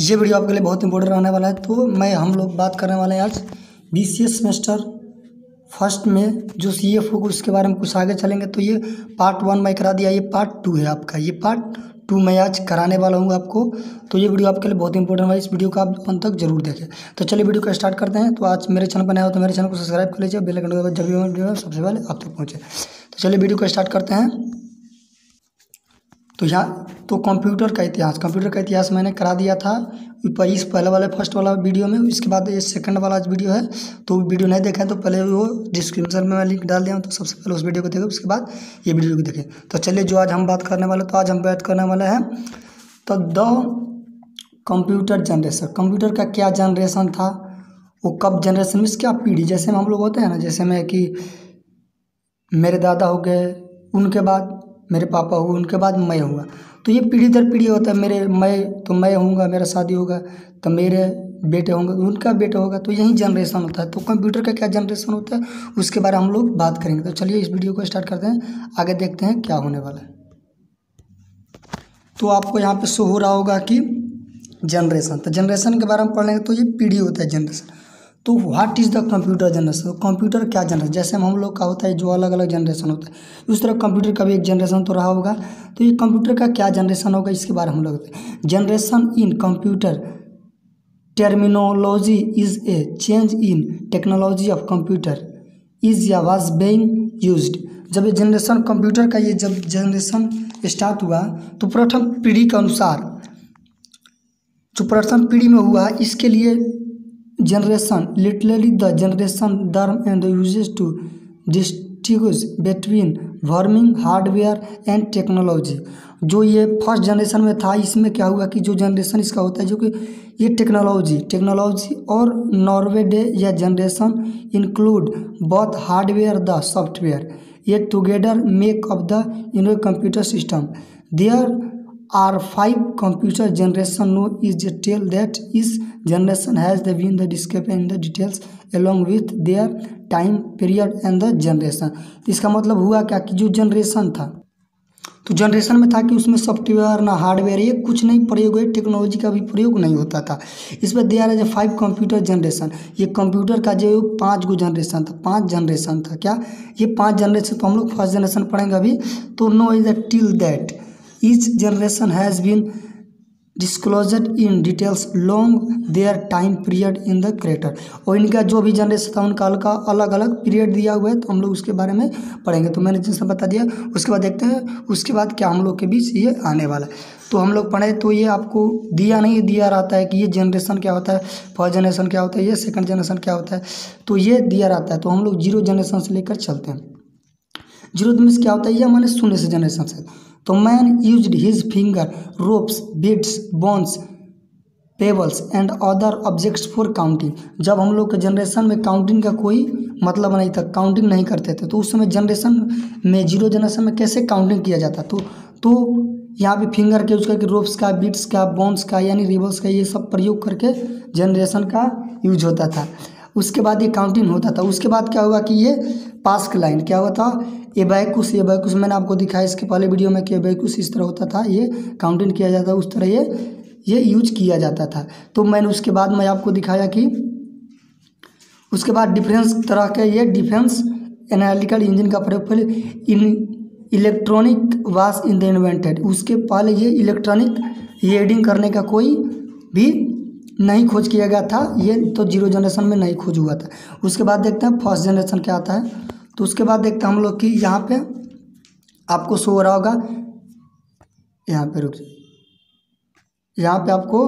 ये वीडियो आपके लिए बहुत इंपॉर्टेंट रहने वाला है। तो हम लोग बात करने वाले हैं आज BCA सेमेस्टर फर्स्ट में जो CF होगा उसके बारे में कुछ आगे चलेंगे। तो ये पार्ट 1 मैं करा दिया, ये पार्ट 2 है आपका। ये पार्ट 2 मैं आज कराने वाला हूँ आपको। तो ये वीडियो आपके लिए बहुत इंपॉर्टेंट है, इस वीडियो को आप अंत तक जरूर देखें। तो चलिए वीडियो को स्टार्ट करते हैं। तो आज मेरे चैनल पर नया हो तो मेरे चैनल को सब्सक्राइब कर लीजिए, बेल आइकन दबाइए जब भी वीडियो सबसे पहले आप तक पहुँचे। तो चलिए वीडियो को स्टार्ट करते हैं। तो यहाँ तो कंप्यूटर का इतिहास मैंने करा दिया था इस पहले वाले फर्स्ट वाला वीडियो में। इसके बाद ये सेकंड वाला वीडियो है, तो वीडियो नहीं देखा है तो पहले वो डिस्क्रिप्शन में मैं लिंक डाल दिया हूँ, तो सबसे पहले उस वीडियो को देखें, उसके बाद ये वीडियो को देखें। तो चलिए जो आज हम बात करने वाले, तो आज हम बात करने वाले हैं तो द कंप्यूटर जनरेशन। कंप्यूटर का क्या जनरेशन था, वो कब जनरेशन मीन्स क्या पीढ़ी, जैसे में हम लोग होते हैं ना, जैसे में कि मेरे दादा हो गए, उनके बाद मेरे पापा हुए, उनके बाद मैं हुआ, तो ये पीढ़ी दर पीढ़ी होता है। मैं होऊंगा, मेरा शादी होगा तो मेरे बेटे होंगे, उनका बेटा होगा, तो यही जनरेशन होता है। तो कंप्यूटर का क्या जनरेशन होता है उसके बारे में हम लोग बात करेंगे। तो चलिए इस वीडियो को स्टार्ट करते हैं, आगे देखते हैं क्या होने वाला है। तो आपको यहाँ पे शो हो रहा होगा कि जनरेशन, तो जनरेशन के बारे में पढ़ लेंगे। तो ये पीढ़ी होता है जनरेशन। तो what is the computer generation, तो कंप्यूटर क्या जनरेशन, जैसे हम लोग का होता है जो अलग अलग जनरेशन होता है, उस तरह कंप्यूटर का भी एक जनरेशन तो रहा होगा। तो ये कंप्यूटर का क्या जनरेशन होगा इसके बारे में हम लोग generation in computer terminology is a change in technology of computer is या वाज बीइंग यूज्ड। जब ये जनरेशन कंप्यूटर का ये जब जनरेशन स्टार्ट हुआ तो प्रथम पीढ़ी के अनुसार जो प्रथम पीढ़ी में हुआ, इसके लिए generation literally the generation term and the uses to distinguish between warming hardware and technology. जो ये फर्स्ट जनरेशन में था, इसमें क्या हुआ कि जो जनरेशन इसका होता है, जो कि ये टेक्नोलॉजी और नॉर्वेडे या generation include both hardware the software ये together make up the computer system. There are 5 computer generation no is detail that each generation has the been the described in the details along with their time period and the generation। इसका मतलब हुआ क्या कि जो generation था, तो generation में था कि उसमें सॉफ्टवेयर ना हार्डवेयर ये कुछ नहीं प्रयोग है, टेक्नोलॉजी का भी प्रयोग नहीं होता था। इसमें दिया है 5 कंप्यूटर जनरेशन, ये कंप्यूटर का जो 5 गो जनरेशन था, 5 जनरेशन था। क्या ये 5 जनरेशन, तो हम लोग फर्स्ट जनरेशन पढ़ेंगे अभी। तो no is till that each generation has been disclosed in details long their time period in the creator। और इनका जो भी जनरेशन था उनका अलग अलग पीरियड दिया हुआ है, तो हम लोग उसके बारे में पढ़ेंगे। तो मैंने जिससे बता दिया, उसके बाद देखते हैं उसके बाद क्या हम लोग के बीच ये आने वाला है। तो हम लोग पढ़े, तो ये आपको दिया रहता है कि ये जनरेशन क्या होता है, फर्स्ट जनरेशन क्या होता है, ये सेकंड जनरेशन क्या होता है, तो ये दिया रहता है। तो हम लोग 0 जनरेशन से लेकर चलते हैं। 0 मीन्स क्या होता है, ये हमारे शून्य से जनरेशन से। तो man used his finger ropes beads bones pebbles and other objects for counting. जब हम लोग के जनरेशन में काउंटिंग का कोई मतलब नहीं था, काउंटिंग नहीं करते थे, तो उस समय जनरेशन में 0 जनरेशन में कैसे काउंटिंग किया जाता। तो यहाँ पे फिंगर के यूज करके रोप्स का, बीट्स का, बोन्स का यानी रिबल्स का ये सब प्रयोग करके जनरेशन का यूज होता था। उसके बाद ये काउंटिंग होता था। उसके बाद क्या हुआ कि ये पास का लाइन क्या हुआ था, एबैकुस मैंने आपको दिखाया इसके पहले वीडियो में कि एबैकुस इस तरह होता था, ये काउंटिंग किया जाता, उस तरह ये यूज किया जाता था। तो मैंने उसके बाद मैं आपको दिखाया कि उसके बाद डिफरेंस तरह के ये डिफेंस एनालिटिकल इंजन का प्रयोग पहले electronic was in the invented. उसके पहले ये इलेक्ट्रॉनिक रीडिंग करने का कोई भी नहीं खोज किया गया था, ये तो 0 जनरेशन में नहीं खोज हुआ था। उसके बाद देखते हैं फर्स्ट जनरेशन क्या आता है। तो उसके बाद देखते हैं हम लोग कि यहाँ पे आपको शो हो रहा होगा, यहाँ पे रुक, यहाँ पे आपको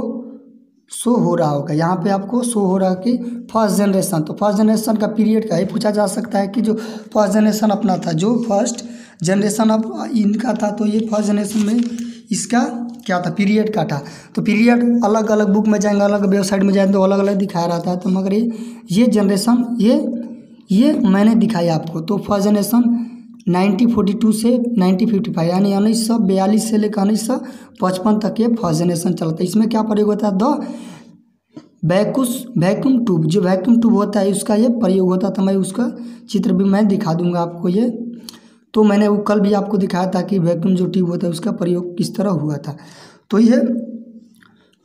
शो हो रहा होगा, यहाँ पे आपको शो हो रहा है कि फर्स्ट जनरेशन। तो फर्स्ट जनरेशन का पीरियड का ही पूछा जा सकता है कि जो फर्स्ट जनरेशन अपना था, जो फर्स्ट जनरेशन अब इनका था, तो ये फर्स्ट जनरेशन में इसका क्या था, पीरियड का था। तो पीरियड अलग अलग बुक में जाएंगे, अलग वेबसाइट में जाएंगे तो अलग अलग दिखाया रहता है। तो मगर ये जनरेशन ये मैंने दिखाया आपको। तो फर्स्ट जनरेशन 1942 से 1955 यानी 1942 से लेकर 1955 तक ये फर्स्ट जनरेशन चलता है। इसमें क्या प्रयोग होता है, द वैक्यूम ट्यूब, जो वैक्यूम ट्यूब होता है उसका ये प्रयोग होता था। मैं उसका चित्र भी मैं दिखा दूंगा आपको ये। तो मैंने वो कल भी आपको दिखाया था कि वैक्यूम जो ट्यूब होता है उसका प्रयोग किस तरह हुआ था।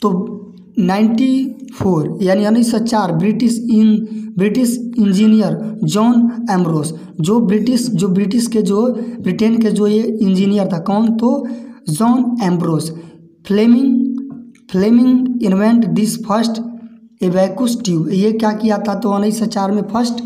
तो 1904 यानी 1904 ब्रिटिश इंजीनियर जॉन एम्ब्रोस, जो ब्रिटेन के जो ये इंजीनियर था, कौन, तो John Ambrose. Fleming invent this first abacus tube, ये क्या किया था, तो 1904 में फर्स्ट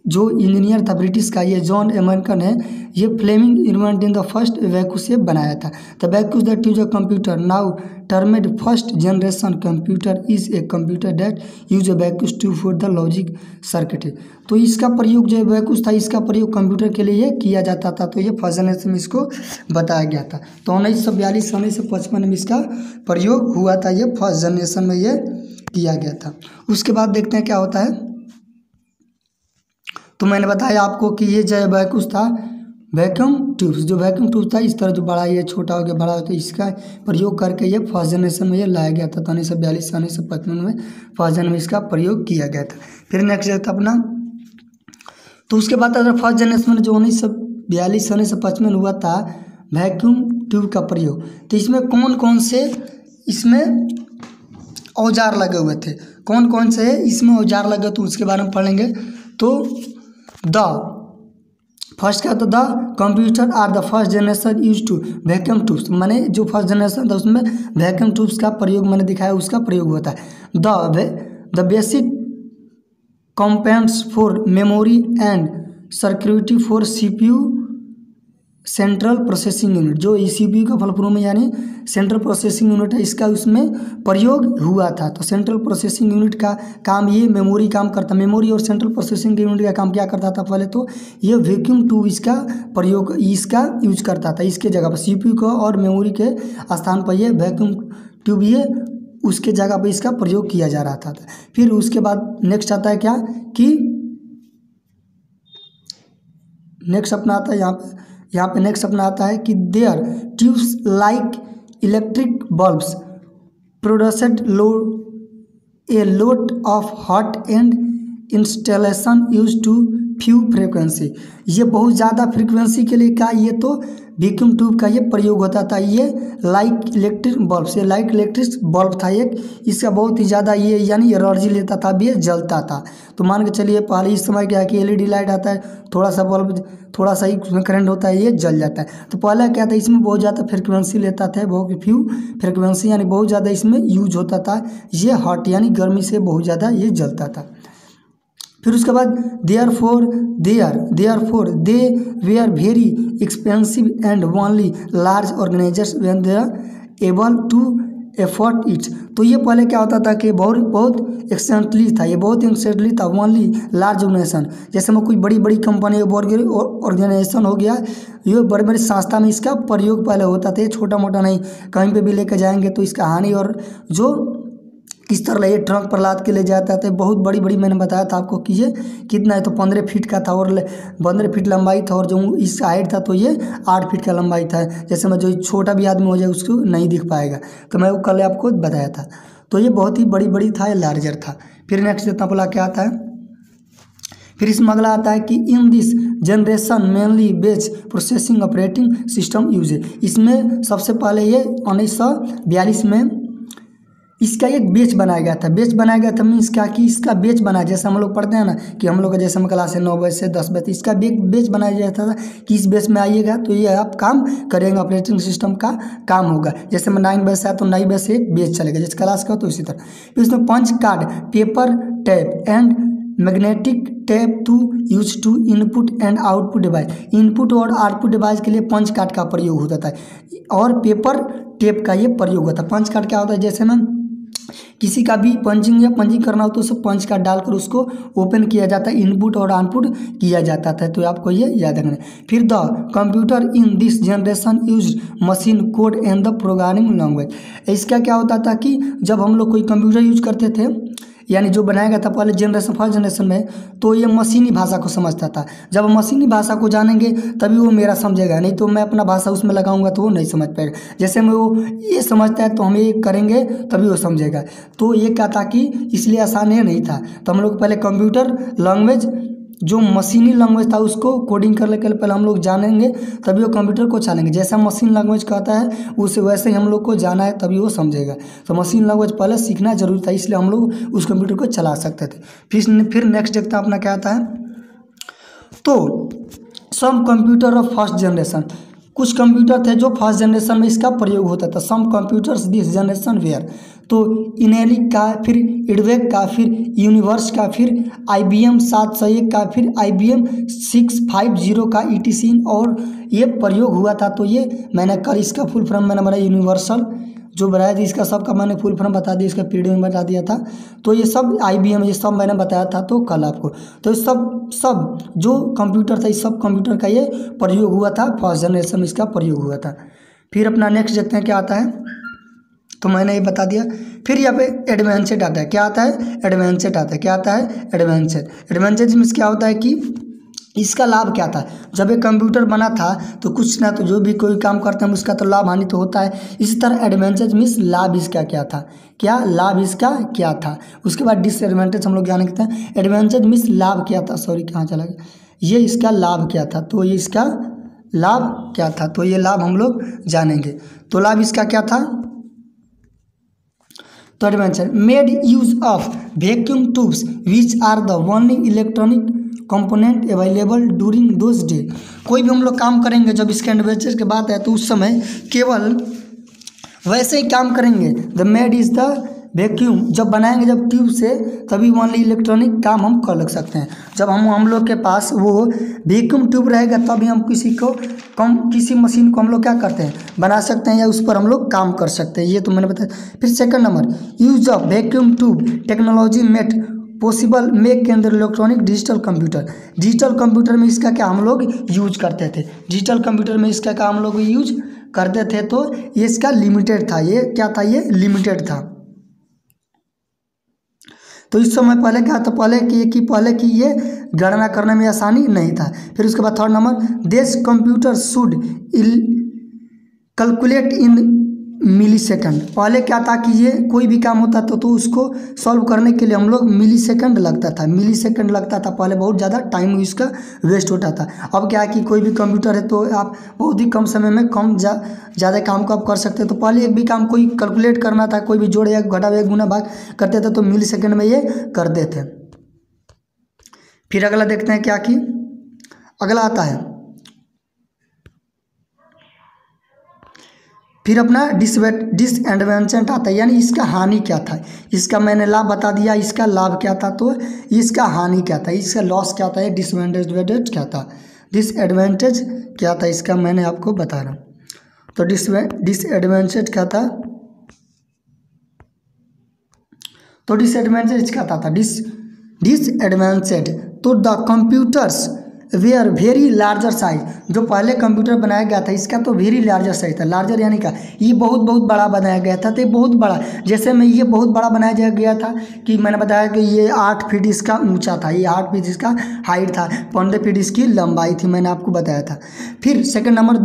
जो इंजीनियर था ब्रिटिश का, ये जॉन अमेरिकन है, ये Fleming invent in the first abacus ये बनाया था। The abacus that use a computer now termed first generation computer is a computer that use abacus tube for the logic circuit. तो इसका प्रयोग जो एबैकस था, इसका प्रयोग कंप्यूटर के लिए किया जाता था। तो ये फर्स्ट जनरेशन में इसको बताया गया था। तो 1942 से 1955 में इसका प्रयोग हुआ था, ये फर्स्ट जनरेशन में ये किया गया था। उसके बाद देखते हैं क्या होता है। तो मैंने बताया आपको कि ये जो एबैकस था, वैक्यूम ट्यूब्स, जो वैक्यूम ट्यूब था इस तरह जो बड़ा, ये छोटा हो गया बड़ा हो, तो इसका प्रयोग करके ये फर्स्ट जनरेशन में ये लाया गया था। तो 1942 से 1955 में फर्स्ट जनरेशन में इसका प्रयोग किया गया था। फिर नेक्स्ट था अपना, तो उसके बाद अगर फर्स्ट जनरेशन में जो 1942 से 1955 हुआ था वैक्यूम ट्यूब का प्रयोग, तो इसमें कौन कौन से इसमें औजार लगे हुए थे, कौन कौन से इसमें औजार लगे, तो उसके बारे में पढ़ेंगे। तो फर्स्ट क्या था, the computer are the first generation use to vacuum tubes, मैंने जो फर्स्ट जनरेशन था उसमें वैक्यूम ट्यूब्स का प्रयोग मैंने दिखाया, उसका प्रयोग होता है। The basic components for memory and security for CPU central processing unit, जो सीपीयू का फुल में यानी सेंट्रल प्रोसेसिंग यूनिट है, इसका उसमें प्रयोग हुआ था। तो सेंट्रल प्रोसेसिंग यूनिट का काम, ये मेमोरी काम करता, मेमोरी और सेंट्रल प्रोसेसिंग यूनिट का काम क्या करता था, पहले तो ये वैक्यूम ट्यूब इसका प्रयोग, इसका यूज करता था, इसके जगह पर सीपीयू को और मेमोरी के स्थान पर ये वैक्यूम ट्यूब ये उसके जगह पर इसका प्रयोग किया जा रहा था। फिर उसके बाद नेक्स्ट आता है क्या कि नेक्स्ट अपना आता है यहाँ पे नेक्स्ट अपना आता है कि there tubes like electric bulbs produced a lot of hot and installation use to few frequency, ये बहुत ज़्यादा फ्रीक्वेंसी के लिए क्या, ये तो वैक्यूम ट्यूब का ये प्रयोग होता था। ये लाइक इलेक्ट्रिक बल्ब से, लाइक इलेक्ट्रिक बल्ब था एक, इसका बहुत ही ज़्यादा ये यानी एनर्जी लेता था, ये जलता था। तो मान के चलिए पहले इस समय क्या है कि एलईडी लाइट आता है, थोड़ा सा बल्ब थोड़ा सा ही उसमें करंट होता है, ये जल जाता है। तो पहले क्या था, इसमें बहुत ज़्यादा फ्रीक्वेंसी लेता था, बहुत फ्यू फ्रीक्वेंसी यानी बहुत ज़्यादा इसमें यूज होता था, ये हॉट यानी गर्मी से बहुत ज़्यादा ये जलता था। फिर उसके बाद therefore they were very expensive and only large organizers when they are able to afford it. तो ये पहले क्या होता था कि बहुत एक्सेंटली था, ये बहुत एक्सेंटली था, ओनली लार्ज ऑर्गेनाइजेशन, जैसे में कोई बड़ी बड़ी कंपनी ऑर्गेनाइजेशन हो गया, ये बड़ी बड़ी संस्था में इसका प्रयोग पहले होता था, ये छोटा मोटा नहीं, कहीं पे भी लेकर जाएंगे तो इसका हानि, और जो किस तरह ये ट्रक पर लाद के ले जाता था, बहुत बड़ी बड़ी, मैंने बताया था आपको कि ये कितना है, तो 15 फीट का था और 15 फीट लंबाई था, और जो इस हाइट था तो ये 8 फीट का लंबाई था, जैसे मैं जो छोटा भी आदमी हो जाए उसको नहीं दिख पाएगा, तो मैं वो कल आपको बताया था। तो ये बहुत ही बड़ी बड़ी था, ये लार्जर था। फिर नेक्स्ट इतना बोला क्या आता है, फिर इसमें अगला आता है कि इन दिस जनरेशन मेनली बेच प्रोसेसिंग ऑपरेटिंग सिस्टम यूज है। इसमें सबसे पहले ये 1942 में इसका एक बेच बनाया गया था। बेच बनाया गया था मीन्स क्या कि इसका बेच बनाया, जैसे हम लोग पढ़ते हैं ना कि हम लोग का जैसे हम क्लास है 9 बजे से 10 बजे, इसका बेच बनाया जाता था कि इस बेच में आइएगा तो ये आप काम करेंगे, ऑपरेटिंग सिस्टम का काम होगा। जैसे मैं 9 बजे से आया तो 9 बजे से एक बेच चलेगा, जैसे क्लास का तो इसी तरह। फिर इसमें punch card, paper tape and magnetic tape to use to input and output device, input और आउटपुट डिवाइस के लिए पंच कार्ड का प्रयोग होता था, और पेपर टेप का ये प्रयोग होता है। पंच कार्ड क्या होता है, जैसे मैं किसी का भी पंचिंग करना हो तो उसे पंच कार्ड डालकर उसको ओपन किया जाता है, इनपुट और आउटपुट किया जाता था, तो आपको ये याद रखना है। फिर the computer in this generation use machine code and the programming language, इसका क्या होता था कि जब हम लोग कोई कंप्यूटर यूज करते थे, यानी जो बनाया गया था पहले फर्स्ट जनरेशन में, तो ये मशीनी भाषा को समझता था। जब मशीनी भाषा को जानेंगे तभी वो मेरा समझेगा, नहीं तो मैं अपना भाषा उसमें लगाऊंगा तो वो नहीं समझ पाएगा। जैसे में वो ये समझता है तो हम ये करेंगे तभी वो समझेगा, तो ये क्या था कि इसलिए आसान ये नहीं था। तो हम लोग पहले कंप्यूटर लैंग्वेज जो मशीनी लैंग्वेज था उसको कोडिंग करने के लिए पहले हम लोग जानेंगे, तभी वो कंप्यूटर को चलाएंगे। जैसा मशीन लैंग्वेज कहता है उसे वैसे ही हम लोग को जाना है, तभी वो समझेगा। तो मशीन लैंग्वेज पहले सीखना जरूरी था, इसलिए हम लोग उस कंप्यूटर को चला सकते थे। फिर नेक्स्ट देखते हैं अपना क्या आता है। तो some computer of first generation, कुछ कंप्यूटर थे जो फर्स्ट जनरेशन में इसका प्रयोग होता था। Some computers this generation were, तो इनेलिक का, फिर इडवेक का, फिर यूनिवर्स का, फिर IBM 701 का, फिर IBM 650 का ETC और ये प्रयोग हुआ था। तो ये मैंने कल इसका फुल फॉर्म मैंने बनाया यूनिवर्सल जो बनाया था, इसका सबका मैंने फुल फॉर्म बता दिया, इसका पीडीएफ में बता दिया था। तो ये सब IBM ये सब मैंने बताया था तो कल आपको। तो सब जो कंप्यूटर था इस सब कंप्यूटर का ये प्रयोग हुआ था, फर्स्ट जनरेशन में इसका प्रयोग हुआ था। फिर अपना नेक्स्ट देखते हैं क्या आता है। तो मैंने ये बता दिया। फिर यहाँ पे एडवांस्ड आता है, क्या आता है, एडवांस्ड आता है, क्या आता है, एडवांस्ड में क्या होता है कि इसका लाभ क्या था। जब एक कंप्यूटर बना था तो कुछ ना, तो जो भी कोई काम करते हैं उसका तो लाभ हानि तो होता है। इसी तरह एडवांटेज मीन्स लाभ इसका क्या था, क्या लाभ इसका क्या था। उसके बाद डिसएडवांटेज हम लोग जान सकते हैं। एडवांटेज मीन्स लाभ क्या था, सॉरी कहाँ चला गया, ये इसका लाभ क्या था। तो ये इसका लाभ क्या था, तो ये लाभ हम लोग जानेंगे। तो लाभ इसका क्या था, तो advantage made use of vacuum tubes which are the only electronic component available during those day. कोई भी हम लोग काम करेंगे जब इसके एडवांटेज के बात है तो उस समय केवल वैसे ही काम करेंगे। The made is the vacuum, जब बनाएंगे जब ट्यूब से, तभी ओनली इलेक्ट्रॉनिक काम हम कर लग सकते हैं। जब हम लोग के पास वो वैक्यूम ट्यूब रहेगा तभी हम किसी मशीन को हम लोग क्या करते हैं, बना सकते हैं या उस पर हम लोग काम कर सकते हैं। ये तो मैंने बताया। फिर second number, use of vacuum tube technology made possible make के अंदर electronic digital computer. Digital computer में इसका क्या हम लोग यूज करते थे, डिजिटल कंप्यूटर में इसका क्या हम लोग यूज करते थे। तो ये इसका लिमिटेड था, ये क्या था, ये लिमिटेड था। तो इस समय पहले क्या था, पहले की ये गणना करने में आसानी नहीं था। फिर उसके बाद third number, this computer should calculate in millisecond. पहले क्या था कि ये कोई भी काम होता तो उसको सॉल्व करने के लिए हम लोग मिली सेकंड लगता था। पहले बहुत ज़्यादा टाइम इसका वेस्ट होता था। अब क्या है कि कोई भी कंप्यूटर है तो आप बहुत ही कम समय में ज़्यादा काम को आप कर सकते हैं। तो पहले एक भी काम कोई कैलकुलेट करना था, कोई भी जोड़ या घटा या गुना भाग करते थे तो मिली सेकंड में ये करते थे। फिर अगला देखते हैं क्या कि अगला आता है। फिर अपना डिसएडवांटेज आता है, यानी इसका हानि क्या था। इसका मैंने लाभ बता दिया, इसका लाभ क्या था, तो इसका हानि क्या था, इसका लॉस क्या था, डिसएडवांटेज क्या था, डिसएडवांटेज क्या था, इसका मैंने आपको बता रहा हूँ। तो डिसएडवांटेज क्या था, तो डिसएडवांटेज क्या था, डिसएडवांटेज तो the computers were very larger size. जो पहले कंप्यूटर बनाया गया था इसका तो वेरी लार्जर साइज था। लार्जर यानी का ये बहुत बड़ा बनाया गया था, तो ये बहुत बड़ा, जैसे में ये बहुत बड़ा बनाया गया था कि मैंने बताया कि ये 8 फीट इसका ऊंचा था, ये 8 फीट इसका हाइट था, 15 फीट इसकी लंबाई थी, मैंने आपको बताया था। फिर सेकंड नंबर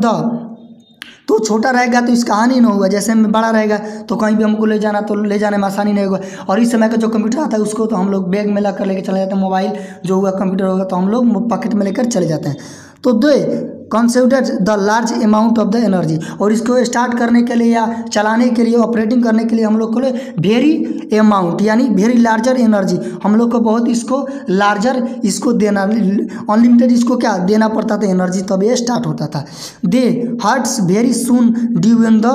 तो छोटा रहेगा तो इसका हानि नहीं होगा, जैसे में बड़ा रहेगा तो कहीं भी हमको ले जाने में आसानी नहीं होगा। और इस समय का जो कंप्यूटर आता है उसको तो हम लोग बैग में लेकर चले जाते हैं, मोबाइल जो हुआ कंप्यूटर होगा तो हम लोग पॉकेट में लेकर चले जाते हैं। तो consider the large amount of the energy, और इसको स्टार्ट करने के लिए या चलाने के लिए ऑपरेटिंग करने के लिए हम लोग को वेरी अमाउंट यानी वेरी लार्जर एनर्जी, हम लोग को बहुत इसको लार्जर इसको देना, अनलिमिटेड इसको क्या देना पड़ता था एनर्जी, तब ये स्टार्ट होता था। They hurts very soon due in the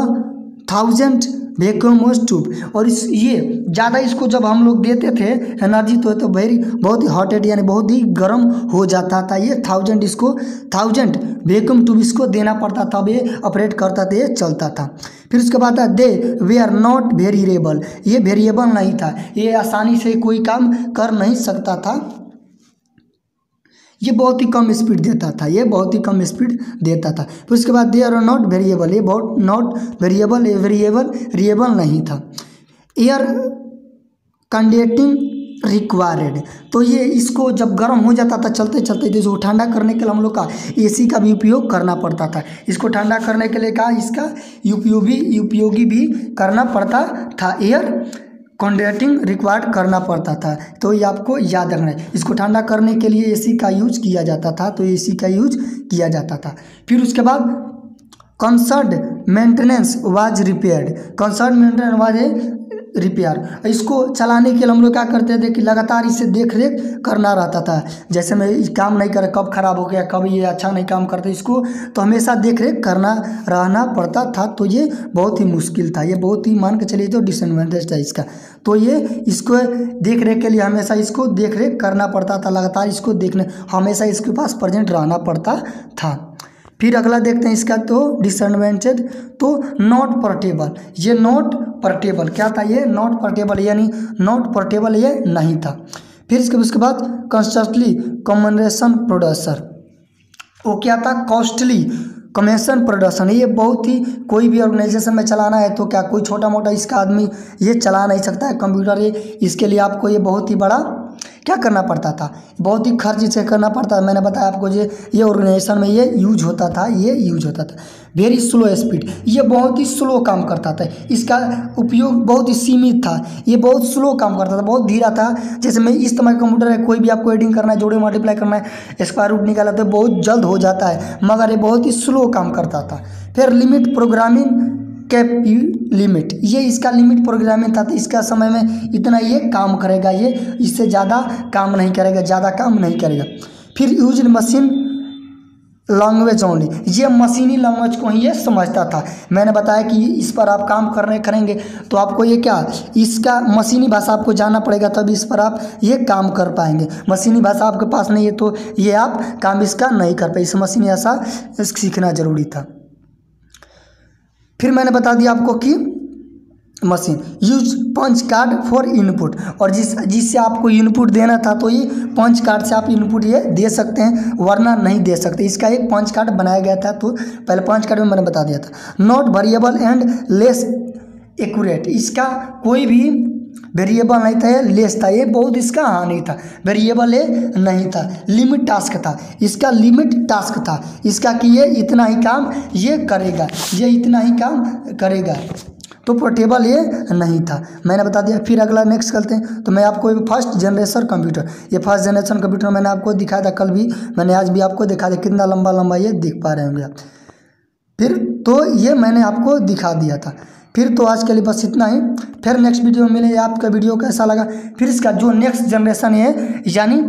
1000 vacuum tube, और ये ज़्यादा इसको जब हम लोग देते थे एनर्जी तो बहुत ही हॉटेड यानी बहुत ही गर्म हो जाता था। ये 1000 वैक्यूम ट्यूब इसको देना पड़ता था, अब ये ऑपरेट करता था, ये चलता था। फिर उसके बाद दे वे आर नॉट वेरिएबल, ये वेरिएबल नहीं था, ये आसानी से कोई काम कर नहीं सकता था, ये बहुत ही कम स्पीड देता था, फिर उसके बाद दे आर नॉट वेरिएबल, ये बहुत नॉट वेरिएबल, वेरिएबल नहीं था। एयर कंडक्टिंग रिक्वायर्ड, तो ये इसको जब गर्म हो जाता था चलते जैसे ठंडा करने के लिए हम लोग का AC का भी उपयोग करना पड़ता था। इसको ठंडा करने के लिए इसका उपयोगी भी करना पड़ता था। एयर कंडक्टिंग रिक्वायर्ड करना पड़ता था। तो ये आपको याद रखना है। इसको ठंडा करने के लिए एसी का यूज किया जाता था, तो एसी का यूज किया जाता था। फिर उसके बाद concern maintenance was repaired, concern maintenance was repair. इसको चलाने के लिए हम लोग क्या करते थे कि लगातार इसे देख रेख करना रहता था। जैसे मैं काम नहीं करे, कब खराब हो गया, कब ये अच्छा नहीं काम करते, इसको तो हमेशा देख रेख करना रहना पड़ता था। तो ये बहुत ही मुश्किल था, ये बहुत ही मान के चलिए तो डिसएडवांटेज था इसका। तो ये इसको देख रेख के लिए हमेशा इसको देख रेख करना पड़ता था, लगातार इसको देखने हमेशा इसके पास प्रेजेंट रहना पड़ता था। फिर अगला देखते हैं इसका तो डिसएडवांटेज, तो नॉट पोर्टेबल। ये नॉट पोर्टेबल क्या था, ये नॉट पोर्टेबल यानी नॉट पोर्टेबल ये नहीं था। फिर उसके बाद कॉन्स्टेंटली कम्युनिकेशन प्रोड्यूसर, वो क्या था, कॉस्टली कमीशन प्रोडक्शन। ये बहुत ही कोई भी ऑर्गेनाइजेशन में चलाना है तो क्या कोई छोटा मोटा इसका आदमी ये चला नहीं सकता है कंप्यूटर। ये इसके लिए आपको ये बहुत ही बड़ा क्या करना पड़ता था, बहुत ही खर्च से करना पड़ता था। मैंने बताया आपको ये ऑर्गेनाइजेशन में ये यूज होता था, ये यूज होता था। वेरी स्लो स्पीड, ये बहुत ही स्लो काम करता था, इसका उपयोग बहुत ही सीमित था, ये बहुत स्लो काम करता था, बहुत धीरा था। जैसे मैं इस तरह का कंप्यूटर है, कोई भी आपको एडिंग करना है, जोड़े मल्टीप्लाई करना है, स्क्वायर रूट निकाला तो बहुत जल्द हो जाता है, मगर ये बहुत ही स्लो काम करता था। फिर लिमिट प्रोग्रामिंग कैप लिमिट, ये इसका लिमिट प्रोग्रामिंग था, तो इसका समय में इतना ये काम करेगा, ये इससे ज़्यादा काम नहीं करेगा, ज़्यादा काम नहीं करेगा। फिर यूज मशीन लैंग्वेज ओनली, ये मशीनी लैंग्वेज को ही ये समझता था। मैंने बताया कि इस पर आप काम करेंगे तो आपको ये क्या, इसका मशीनी भाषा आपको जानना पड़ेगा, तब इस पर आप ये काम कर पाएंगे। मशीनी भाषा आपके पास नहीं है तो ये आप काम इसका नहीं कर पाए, इस मशीनी भाषा सीखना जरूरी था। फिर मैंने बता दिया आपको कि machine use punch card for input, और जिससे आपको इनपुट देना था तो ये पंच कार्ड से आप इनपुट ये दे सकते हैं, वरना नहीं दे सकते। इसका एक पंच कार्ड बनाया गया था, तो पहले पंच कार्ड में मैंने बता दिया था। Not variable and less accurate, इसका कोई भी वेरिएबल नहीं था, ये लेस था, ये बहुत इसका हानि था, वेरिएबल ये नहीं था। लिमिट टास्क था, इसका लिमिट टास्क था, इसका कि ये इतना ही काम ये करेगा, ये इतना ही काम करेगा, तो पोर्टेबल ये नहीं था, मैंने बता दिया। फिर अगला नेक्स्ट करते हैं, तो मैं आपको फर्स्ट जनरेशन कंप्यूटर, ये फर्स्ट जनरेशन कंप्यूटर मैंने आपको दिखाया था, कल भी मैंने आज भी आपको दिखा दिया, कितना लंबा लंबा ये देख पा रहे होंगे आप। फिर तो ये मैंने आपको दिखा दिया था। फिर तो आज के लिए बस इतना ही, फिर नेक्स्ट वीडियो में मिले। आपका वीडियो कैसा लगा, फिर इसका जो नेक्स्ट जनरेशन है यानी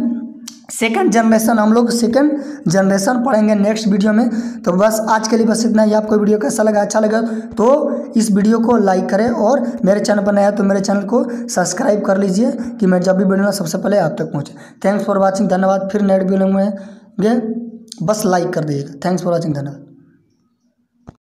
सेकंड जनरेशन, हम लोग सेकंड जनरेशन पढ़ेंगे नेक्स्ट वीडियो में। तो बस आज के लिए बस इतना ही। आपको वीडियो कैसा लगा, अच्छा लगा तो इस वीडियो को लाइक करें, और मेरे चैनल पर नया तो मेरे चैनल को सब्सक्राइब कर लीजिए कि मैं जब भी वीडियो सबसे पहले आप तक पहुँचे। थैंक्स फॉर वॉचिंग, धन्यवाद। फिर नेक्स्ट वीडियो में बस लाइक कर दीजिएगा। थैंक्स फॉर वॉचिंग, धन्यवाद।